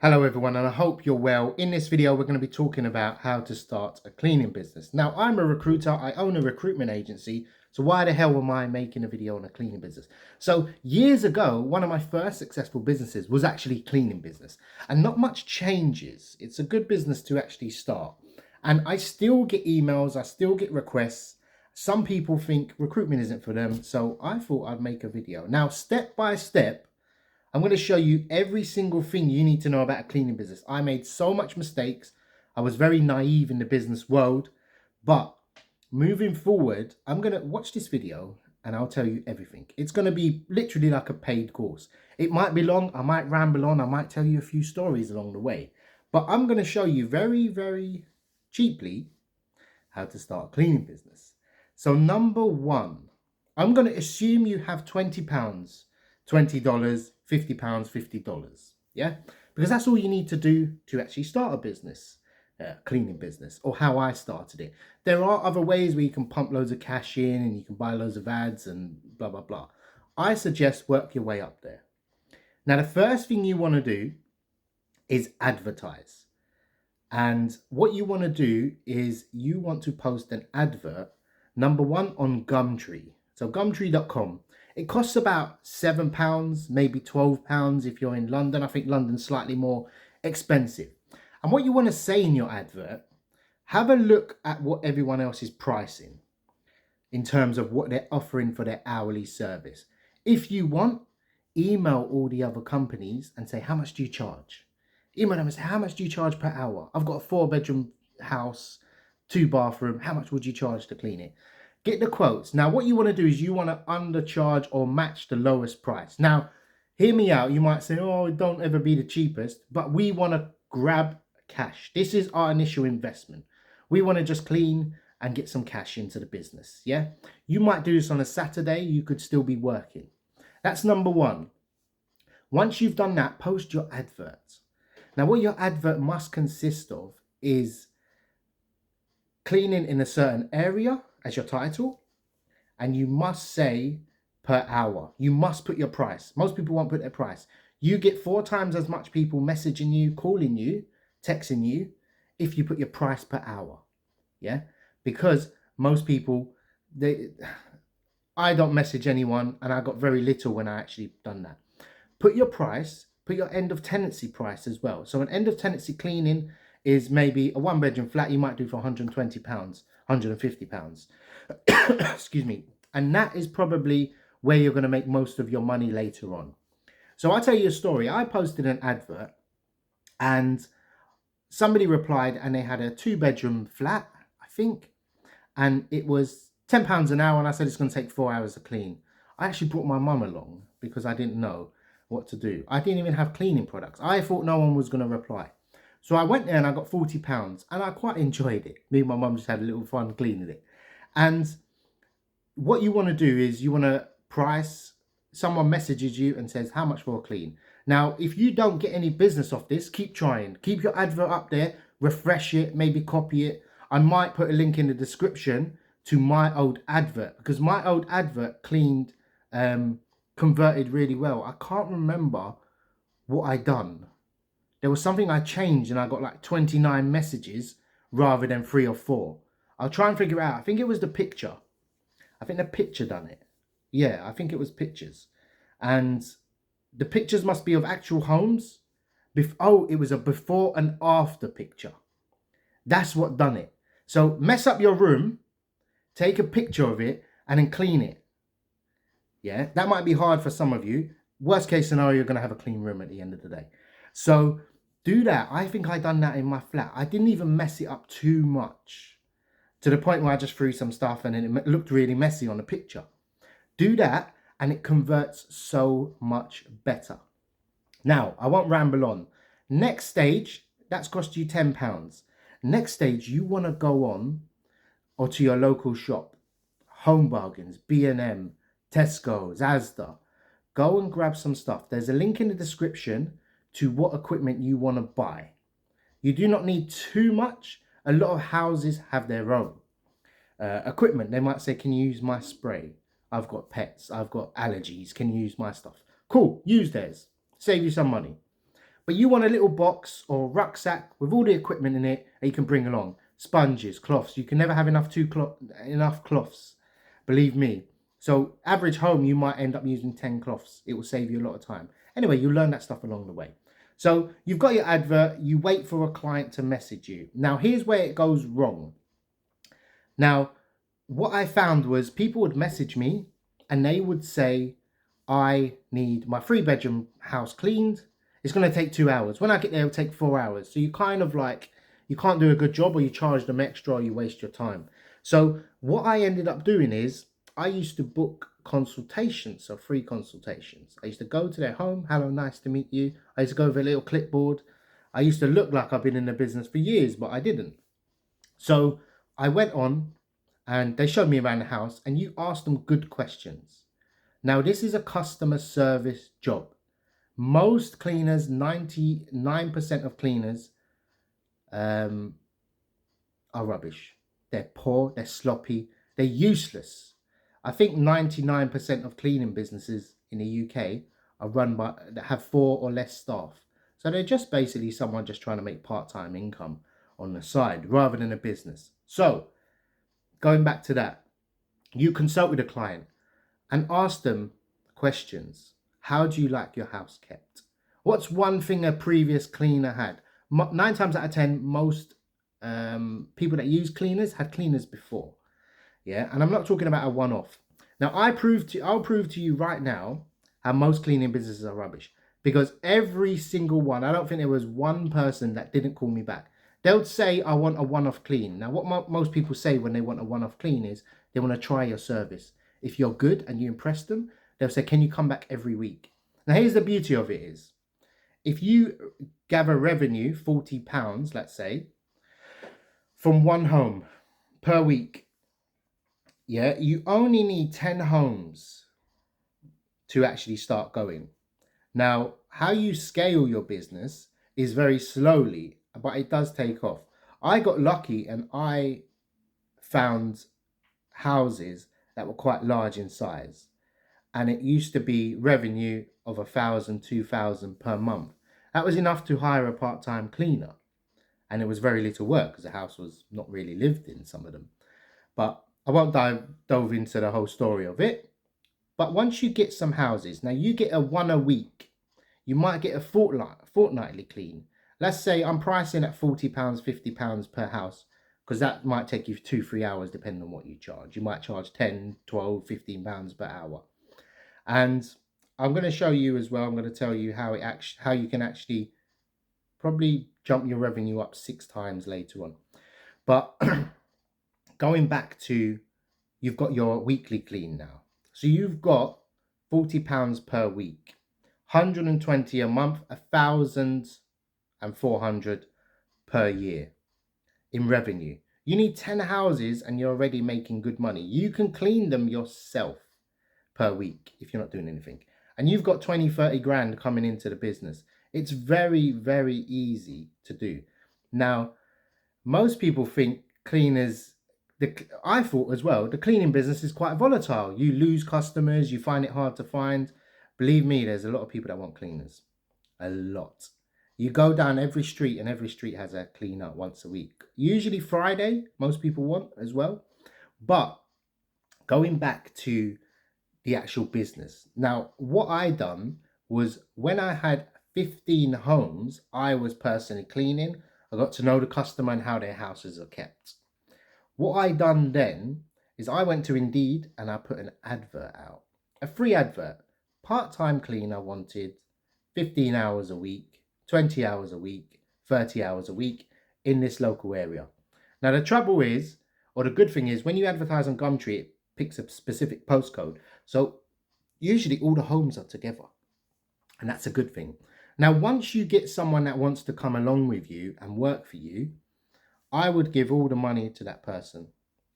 Hello everyone, and I hope you're well. In this video, we're going to be talking about how to start a cleaning business. Now, I'm a recruiter, I own a recruitment agency, so why the hell am I making a video on a cleaning business? So years ago, one of my first successful businesses was actually cleaning business, and not much changes. It's a good business to actually start. And I still get emails, I still get requests. Some people think recruitment isn't for them, so I thought I'd make a video. Now, step by step, I'm going to show you every single thing you need to know about a cleaning business. I made so much mistakes. I was very naive in the business world. But moving forward, I'm going to watch this video and I'll tell you everything. It's going to be literally like a paid course. It might be long. I might ramble on. I might tell you a few stories along the way. But I'm going to show you very, very cheaply how to start a cleaning business. So number one, I'm going to assume you have £20, $20, £50, $50. Yeah, because that's all you need to do to actually start a business, cleaning business, or how I started it. There are other ways where you can pump loads of cash in and you can buy loads of ads and blah, blah, blah. I suggest work your way up there. Now, the first thing you want to do is advertise. And what you want to do is you want to post an advert, number one, on Gumtree. So Gumtree.com. It costs about £7, maybe £12 if you're in London. I think London's slightly more expensive. And what you want to say in your advert, have a look at what everyone else is pricing in terms of what they're offering for their hourly service. If you want, email all the other companies and say, how much do you charge? Email them and say, how much do you charge per hour? I've got a 4-bedroom house, 2-bathroom. How much would you charge to clean it? Get the quotes. Now, what you want to do is you want to undercharge or match the lowest price. Now, hear me out. You might say, oh, don't ever be the cheapest, but we want to grab cash. This is our initial investment. We want to just clean and get some cash into the business. Yeah. You might do this on a Saturday. You could still be working. That's number one. Once you've done that, post your adverts. Now, what your advert must consist of is cleaning in a certain area as your title, and you must say per hour. You must put your price. Most people won't put their price. You get 4 times as much people messaging you, calling you, texting you, if you put your price per hour. Yeah, because most people, I don't message anyone, and I got very little when I actually done that. Put your price, put your end of tenancy price as well. So an end of tenancy cleaning is maybe a 1-bedroom flat you might do for £120, £150. Excuse me. And that is probably where you're going to make most of your money later on. So I'll tell you a story. I posted an advert and somebody replied, and they had a 2-bedroom flat, I think, and it was £10 an hour, and I said it's going to take 4 hours to clean. I actually brought my mum along because I didn't know what to do. I didn't even have cleaning products. I thought no one was going to reply. So I went there and I got £40, and I quite enjoyed it. Me and my mum just had a little fun cleaning it. And what you want to do is you want to price, someone messages you and says, how much for a clean? Now, if you don't get any business off this, keep trying. Keep your advert up there, refresh it, maybe copy it. I might put a link in the description to my old advert, because my old advert cleaned, converted really well. I can't remember what I done. There was something I changed and I got like 29 messages rather than 3 or 4. I'll try and figure it out. I think it was the picture. I think the picture done it. Yeah, I think it was pictures. And the pictures must be of actual homes. Oh, it was a before and after picture. That's what done it. So mess up your room, take a picture of it, and then clean it. Yeah, that might be hard for some of you. Worst case scenario, you're going to have a clean room at the end of the day. So do that. I think I done that in my flat. I didn't even mess it up too much, to the point where I just threw some stuff and then it looked really messy on the picture. Do that and it converts so much better. Now, I won't ramble on. Next stage, that's cost you £10. Next stage, you want to go on or to your local shop, Home Bargains, B&M, Tesco's, Asda. Go and grab some stuff. There's a link in the description to what equipment you want to buy. You do not need too much. A lot of houses have their own equipment. They might say, can you use my spray? I've got pets. I've got allergies. Can you use my stuff? Cool. Use theirs. Save you some money. But you want a little box or rucksack with all the equipment in it that you can bring along. Sponges, cloths. You can never have enough cloths, believe me. So average home, you might end up using 10 cloths. It will save you a lot of time. Anyway, you learn that stuff along the way. So you've got your advert, you wait for a client to message you. Now, here's where it goes wrong. Now, what I found was people would message me and they would say, I need my 3-bedroom house cleaned. It's going to take 2 hours. When I get there, it'll take 4 hours. So you kind of like, you can't do a good job, or you charge them extra, or you waste your time. So what I ended up doing is I used to book consultations, so free consultations. I used to go to their home. Hello, nice to meet you. I used to go with a little clipboard. I used to look like I've been in the business for years, but I didn't. So I went on and they showed me around the house, and you asked them good questions. Now, this is a customer service job. Most cleaners, 99% of cleaners are rubbish. They're poor, they're sloppy, they're useless. I think 99% of cleaning businesses in the UK are run by that have 4 or less staff. So they're just basically someone just trying to make part-time income on the side rather than a business. So going back to that, you consult with a client and ask them questions. How do you like your house kept? What's one thing a previous cleaner had? 9 times out of 10, most people that use cleaners had cleaners before. Yeah, and I'm not talking about a one-off. Now, I'll prove to you right now how most cleaning businesses are rubbish, because every single one, I don't think there was one person that didn't call me back. They'll say, I want a one-off clean. Now, what most people say when they want a one-off clean is they want to try your service. If you're good and you impress them, they'll say, can you come back every week? Now, here's the beauty of it is, if you gather revenue, £40, let's say, from one home per week, yeah, you only need 10 homes to actually start going. Now, how you scale your business is very slowly, but it does take off. I got lucky and I found houses that were quite large in size. And it used to be revenue of 1,000, 2,000 per month. That was enough to hire a part-time cleaner. And it was very little work because the house was not really lived in, some of them. But I won't delve into the whole story of it. But once you get some houses, now you get a one a week. You might get a fortnightly clean. Let's say I'm pricing at £40, £50 per house, because that might take you 2-3 hours depending on what you charge. You might charge 10, 12, £15 per hour. And I'm going to show you as well, I'm going to tell you how you can actually probably jump your revenue up 6 times later on. But going back to, you've got your weekly clean now. So you've got £40 per week, 120 a month, 1,400 per year in revenue. You need 10 houses and you're already making good money. You can clean them yourself per week if you're not doing anything. And you've got 20, 30 grand coming into the business. It's very, very easy to do. Now, most people think cleaners, I thought as well, the cleaning business is quite volatile. You lose customers, you find it hard to find. Believe me, there's a lot of people that want cleaners. A lot. You go down every street and every street has a cleaner once a week. Usually Friday, most people want as well. But going back to the actual business. Now, what I done was when I had 15 homes, I was personally cleaning. I got to know the customer and how their houses are kept. What I done then is I went to Indeed and I put an advert out, a free advert. Part-time cleaner wanted 15 hours a week, 20 hours a week, 30 hours a week in this local area. Now, the trouble is, or the good thing is, when you advertise on Gumtree, it picks a specific postcode. So usually all the homes are together. And that's a good thing. Now, once you get someone that wants to come along with you and work for you, I would give all the money to that person.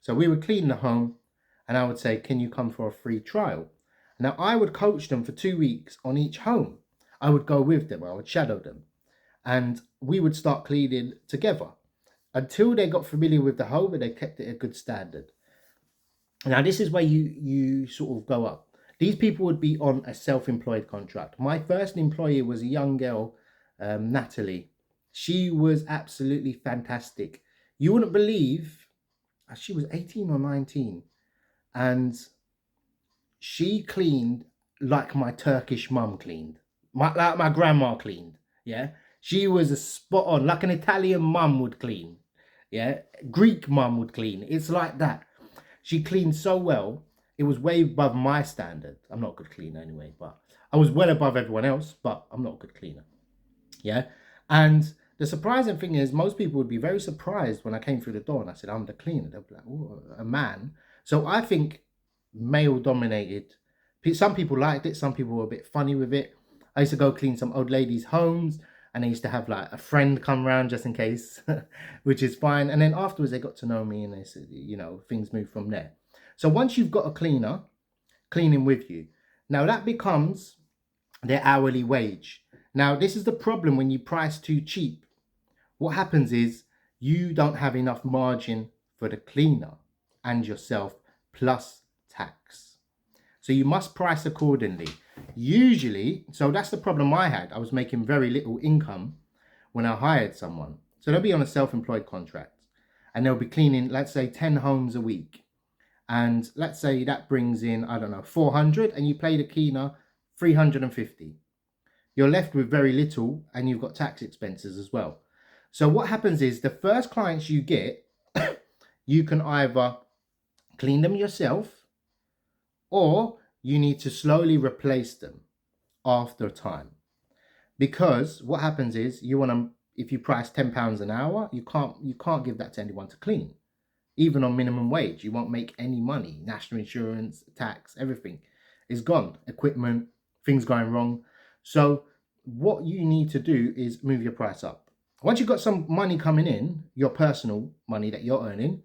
So we would clean the home and I would say, can you come for a free trial? Now, I would coach them for 2 weeks on each home. I would go with them, I would shadow them, and we would start cleaning together until they got familiar with the home and they kept it a good standard. Now, this is where you sort of go up. These people would be on a self-employed contract. My first employee was a young girl Natalie. She was absolutely fantastic. You wouldn't believe she was 18 or 19, and she cleaned like my Turkish mum cleaned, like my grandma cleaned. Yeah, she was a spot on, like an Italian mum would clean. Yeah, Greek mum would clean. It's like that. She cleaned so well. It was way above my standard. I'm not a good cleaner anyway, but I was well above everyone else. But I'm not a good cleaner. Yeah, and the surprising thing is, most people would be very surprised when I came through the door and I said I'm the cleaner. They'd be like, "Oh, a man." So I think male dominated. Some people liked it. Some people were a bit funny with it. I used to go clean some old ladies' homes, and I used to have like a friend come around just in case, which is fine. And then afterwards, they got to know me, and they said, things move from there. So once you've got a cleaner cleaning with you, now that becomes their hourly wage. Now, this is the problem when you price too cheap. What happens is you don't have enough margin for the cleaner and yourself plus tax. So you must price accordingly. Usually, so that's the problem I had. I was making very little income when I hired someone. So they'll be on a self-employed contract and they'll be cleaning, let's say 10 homes a week. And let's say that brings in, I don't know, 400, and you pay the cleaner 350. You're left with very little, and you've got tax expenses as well. So what happens is the first clients you get, you can either clean them yourself, or you need to slowly replace them after a time. Because what happens is if you price £10 an hour, you can't give that to anyone to clean. Even on minimum wage, you won't make any money. National insurance, tax, everything is gone. Equipment, things going wrong. So what you need to do is move your price up. Once you've got some money coming in, your personal money that you're earning,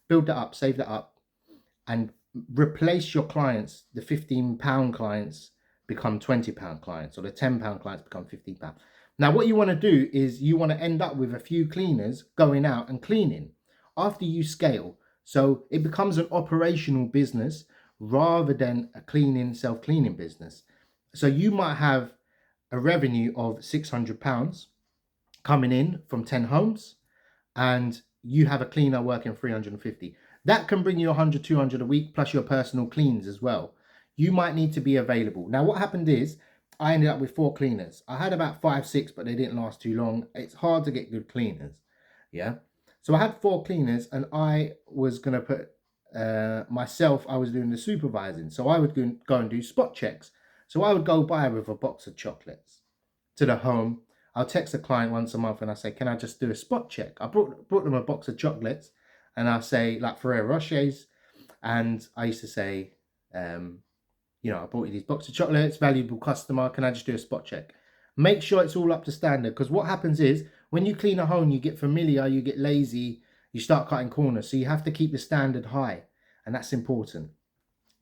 build that up, save that up, and replace your clients. The £15 clients become £20 clients, or the £10 clients become £15. Now, what you want to do is you want to end up with a few cleaners going out and cleaning after you scale. So it becomes an operational business rather than a self-cleaning business. So you might have a revenue of £600 coming in from 10 homes, and you have a cleaner working 350. That can bring you 100, 200 a week, plus your personal cleans as well. You might need to be available. Now, what happened is I ended up with 4 cleaners. I had about 5, 6, but they didn't last too long. It's hard to get good cleaners. Yeah. So I had 4 cleaners, and I was going to put myself, I was doing the supervising. So I would go and do spot checks. So I would go by with a box of chocolates to the home. I'll text a client once a month and I say, can I just do a spot check? I brought them a box of chocolates, and I'll say like Ferrero Rochers. And I used to say, I bought you these box of chocolates, valuable customer. Can I just do a spot check? Make sure it's all up to standard, because what happens is when you clean a home, you get familiar, you get lazy, you start cutting corners. So you have to keep the standard high, and that's important.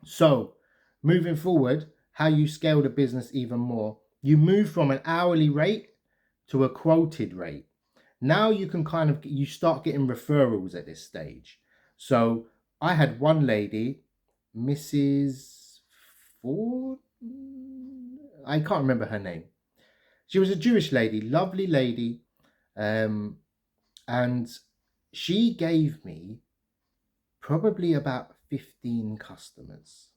So moving forward, how you scale the business even more, you move from an hourly rate to a quoted rate. Now you can you start getting referrals at this stage. So I had one lady, Mrs. Ford, I can't remember her name. She was a Jewish lady, lovely lady, and she gave me probably about 15 customers.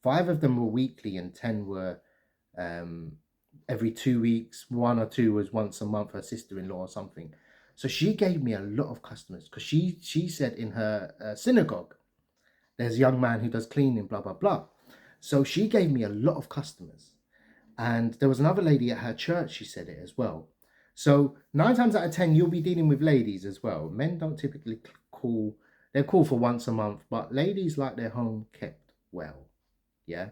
5 of them were weekly and 10 were every 2 weeks. 1 or 2 was once a month, her sister-in-law or something. So she gave me a lot of customers, because she said in her synagogue, there's a young man who does cleaning, blah, blah, blah. So she gave me a lot of customers. And there was another lady at her church, she said it as well. So 9 times out of 10, you'll be dealing with ladies as well. Men don't typically call, they're called for once a month, but ladies like their home kept well. Yeah.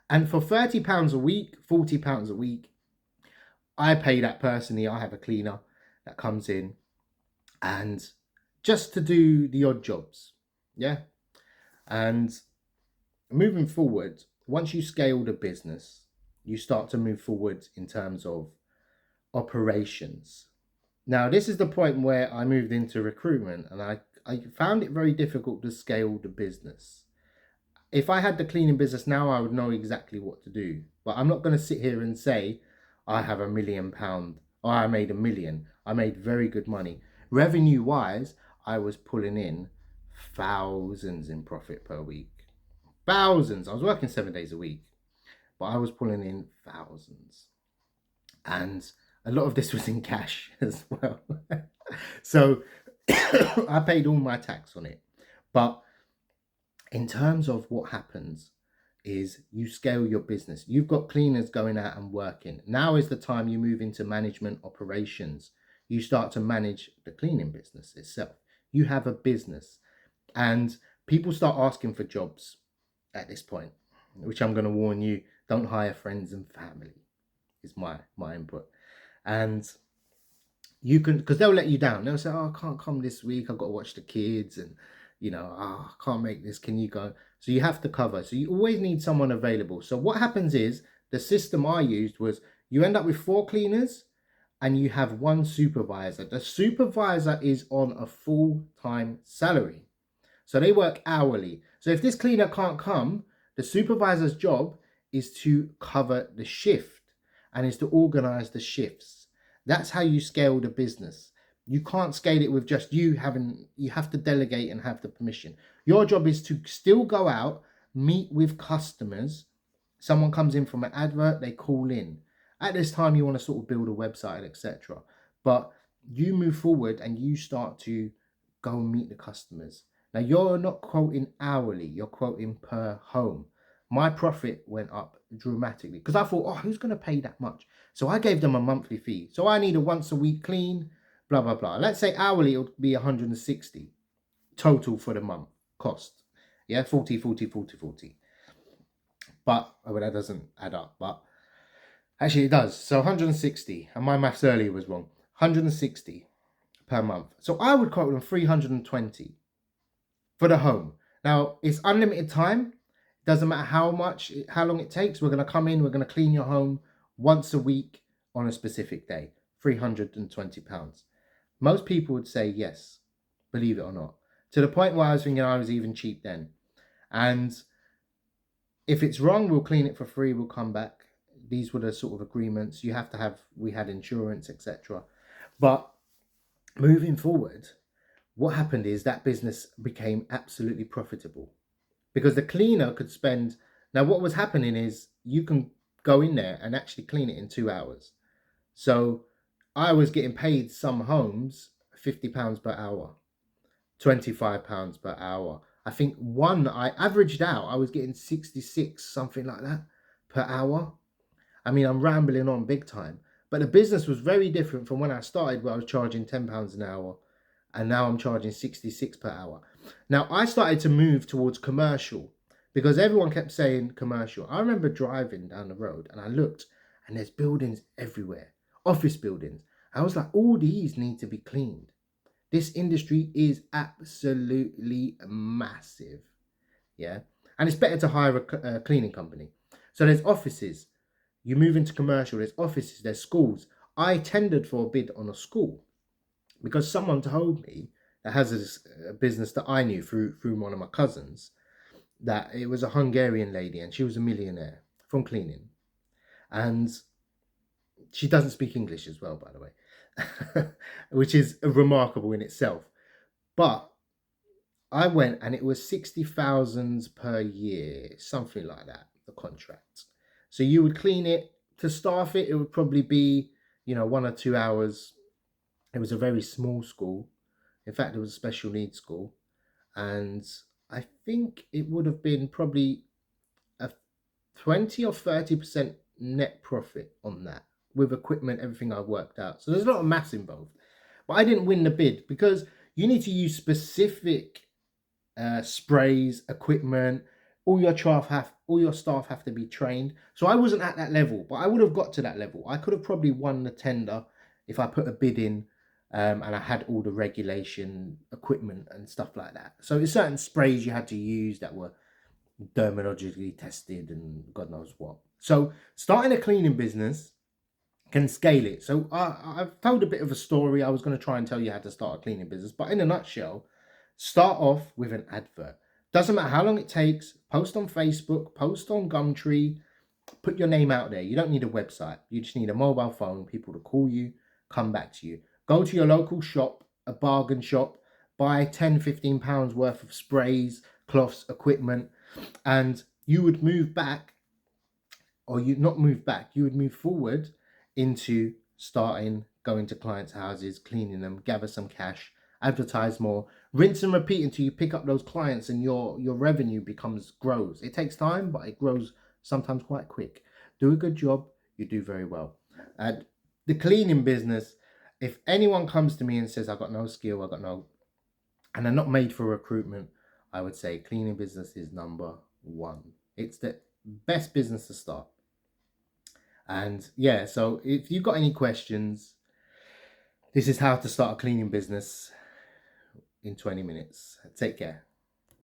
And for £30 a week, £40 a week, I pay that personally. I have a cleaner that comes in and just to do the odd jobs. Yeah. And moving forward, once you scale the business, you start to move forward in terms of operations. Now, this is the point where I moved into recruitment, and I found it very difficult to scale the business. If I had the cleaning business now, I would know exactly what to do. But I'm not going to sit here and say I have £1 million, or I made 1 million. I made very good money. Revenue wise, I was pulling in thousands in profit per week. Thousands. I was working 7 days a week, but I was pulling in thousands. And a lot of this was in cash as well. So I paid all my tax on it. But in terms of what happens is you scale your business. You've got cleaners going out and working. Now is the time you move into management operations. You start to manage the cleaning business itself. You have a business, and people start asking for jobs at this point, which I'm going to warn you, don't hire friends and family is my input. And you can, because they'll let you down. They'll say, oh, I can't come this week, I've got to watch the kids, and I can't make this, can you go? So you have to cover. So you always need someone available. So what happens is, the system I used was, you end up with 4 cleaners and you have 1 supervisor. The supervisor is on a full-time salary, so they work hourly. So if this cleaner can't come, the supervisor's job is to cover the shift and is to organize the shifts. That's how you scale the business. You can't scale it with just you have to delegate and have the permission. Your job is to still go out, meet with customers. Someone comes in from an advert, they call in. At this time, you want to sort of build a website, etc. But you move forward and you start to go and meet the customers. Now, you're not quoting hourly, you're quoting per home. My profit went up dramatically because I thought, oh, who's going to pay that much? So I gave them a monthly fee. So I need a once a week clean, blah, blah, blah. Let's say hourly, it would be 160 total for the month cost. Yeah, 40. But that doesn't add up. But actually it does. So 160, and my maths earlier was wrong. 160 per month. So I would quote them 320 for the home. Now, it's unlimited time. Doesn't matter how long it takes. We're going to come in, we're going to clean your home once a week on a specific day. £320. Most people would say yes, believe it or not. To the point where I was thinking I was even cheap then. And if it's wrong, we'll clean it for free, we'll come back. These were the sort of agreements. You have to have, we had insurance, etc. But moving forward, what happened is that business became absolutely profitable. Because the cleaner could spend, now what was happening is you can go in there and actually clean it in 2 hours. So I was getting paid some homes £50 per hour, £25 per hour. I think one I averaged out, I was getting 66, something like that, per hour. I mean, I'm rambling on big time, but the business was very different from when I started, where I was charging £10 an hour. And now I'm charging 66 per hour. Now, I started to move towards commercial because everyone kept saying commercial. I remember driving down the road and I looked and there's buildings everywhere, office buildings. I was like, all these need to be cleaned. This industry is absolutely massive. Yeah. And it's better to hire a cleaning company. So there's offices. You move into commercial, there's offices, there's schools. I tendered for a bid on a school, because someone told me that has a business that I knew through one of my cousins, that it was a Hungarian lady and she was a millionaire from cleaning. And she doesn't speak English as well, by the way, which is remarkable in itself. But I went and it was 60,000 per year, something like that, the contract. So you would clean it, to staff it, it would probably be, 1 or 2 hours. It was a very small school. In fact, it was a special needs school. And I think it would have been probably a 20 or 30% net profit on that, with equipment, everything I worked out. So there's a lot of maths involved. But I didn't win the bid because you need to use specific sprays, equipment. All your staff have to be trained. So I wasn't at that level, but I would have got to that level. I could have probably won the tender if I put a bid in. And I had all the regulation equipment and stuff like that. So there's certain sprays you had to use that were dermatologically tested and God knows what. So starting a cleaning business can scale it. So I've told a bit of a story. I was going to try and tell you how to start a cleaning business, but in a nutshell, start off with an advert. Doesn't matter how long it takes. Post on Facebook, post on Gumtree, put your name out there. You don't need a website. You just need a mobile phone, people to call you, come back to you. Go to your local shop, a bargain shop, buy 10, 15 pounds worth of sprays, cloths, equipment, and you would move back, or you not move back, you would move forward into starting going to clients' houses, cleaning them, gather some cash, advertise more, rinse and repeat until you pick up those clients and your revenue grows. It takes time, but it grows sometimes quite quick. Do a good job, you do very well. And the cleaning business, if anyone comes to me and says I've got no skill, and I'm not made for recruitment, I would say cleaning business is number one. It's the best business to start. And yeah, so if you've got any questions, this is how to start a cleaning business in 20 minutes. Take care.